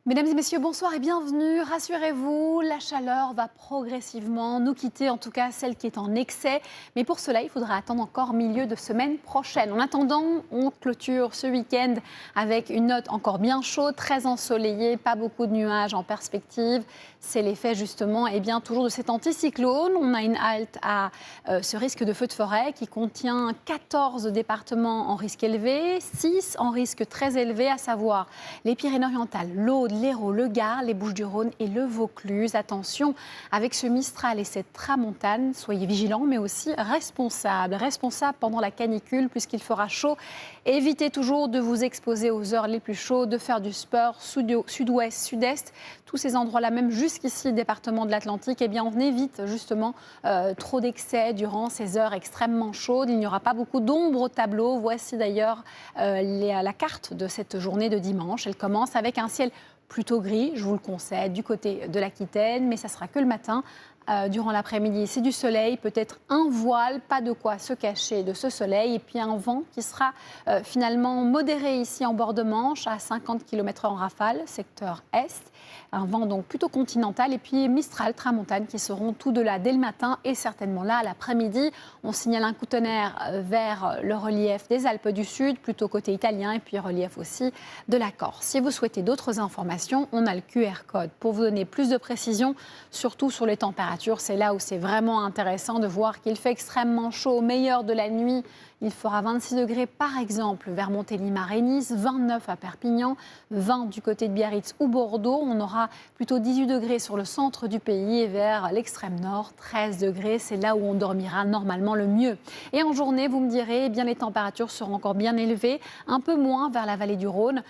Mesdames et messieurs, bonsoir et bienvenue. Rassurez-vous, la chaleur va progressivement nous quitter, en tout cas celle qui est en excès. Mais pour cela, il faudra attendre encore milieu de semaine prochaine. En attendant, on clôture ce week-end avec une note encore bien chaude, très ensoleillée, pas beaucoup de nuages en perspective. C'est l'effet justement toujours de cet anticyclone. On a une halte à ce risque de feu de forêt qui contient 14 départements en risque élevé, 6 en risque très élevé, à savoir les Pyrénées-Orientales, l'Aude, l'Hérault, le Gard, les Bouches-du-Rhône et le Vaucluse. Attention, avec ce Mistral et cette tramontane, soyez vigilants mais aussi responsables. Responsables pendant la canicule puisqu'il fera chaud. Évitez toujours de vous exposer aux heures les plus chaudes, de faire du sport sud-ouest, sud-est, tous ces endroits-là, même jusqu'ici, département de l'Atlantique, on évite justement trop d'excès durant ces heures extrêmement chaudes. Il n'y aura pas beaucoup d'ombre au tableau. Voici d'ailleurs la carte de cette journée de dimanche. Elle commence avec un ciel plutôt gris, je vous le concède, du côté de l'Aquitaine, mais ça sera que le matin. Durant l'après-midi, c'est du soleil, peut-être un voile, pas de quoi se cacher de ce soleil. Et puis un vent qui sera finalement modéré ici en bord de Manche, à 50 km/h en rafale, secteur est. Un vent donc plutôt continental. Et puis Mistral, tramontane qui seront tout de là dès le matin et certainement là à l'après-midi. On signale un coup de tonnerre vers le relief des Alpes du Sud, plutôt côté italien, et puis relief aussi de la Corse. Si vous souhaitez d'autres informations, on a le QR code pour vous donner plus de précisions, surtout sur les températures. C'est là où c'est vraiment intéressant de voir qu'il fait extrêmement chaud au meilleur de la nuit. Il fera 26 degrés par exemple vers Montélimar et Nice, 29 à Perpignan, 20 du côté de Biarritz ou Bordeaux. On aura plutôt 18 degrés sur le centre du pays et vers l'extrême nord, 13 degrés. C'est là où on dormira normalement le mieux. Et en journée, vous me direz, les températures seront encore bien élevées, un peu moins vers la vallée du Rhône,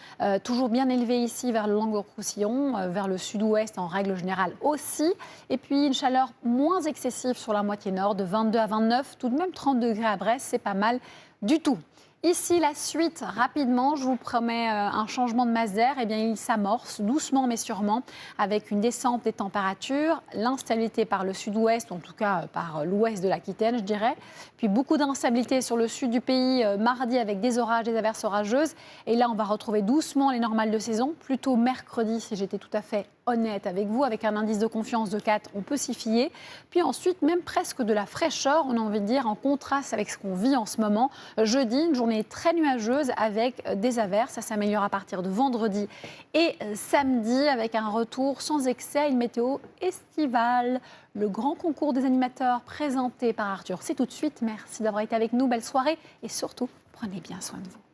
toujours bien élevées ici vers le Languedoc-Roussillon, vers le sud-ouest en règle générale aussi. Et puis une chaleur moins excessive sur la moitié nord, de 22 à 29, tout de même 30 degrés à Brest, c'est pas mal du tout. Ici, la suite, rapidement, je vous promets un changement de masse d'air. Il s'amorce doucement mais sûrement avec une descente des températures, l'instabilité par le sud-ouest, en tout cas par l'ouest de l'Aquitaine, je dirais. Puis beaucoup d'instabilité sur le sud du pays mardi avec des orages, des averses orageuses. Et là, on va retrouver doucement les normales de saison, plutôt mercredi, si j'étais tout à fait honnête avec vous, avec un indice de confiance de 4, on peut s'y fier. Puis ensuite, même presque de la fraîcheur, on a envie de dire, en contraste avec ce qu'on vit en ce moment. Jeudi, une journée très nuageuse avec des averses. Ça s'améliore à partir de vendredi et samedi avec un retour sans excès à une météo estivale. Le grand concours des animateurs présenté par Arthur, c'est tout de suite. Merci d'avoir été avec nous. Belle soirée et surtout, prenez bien soin de vous.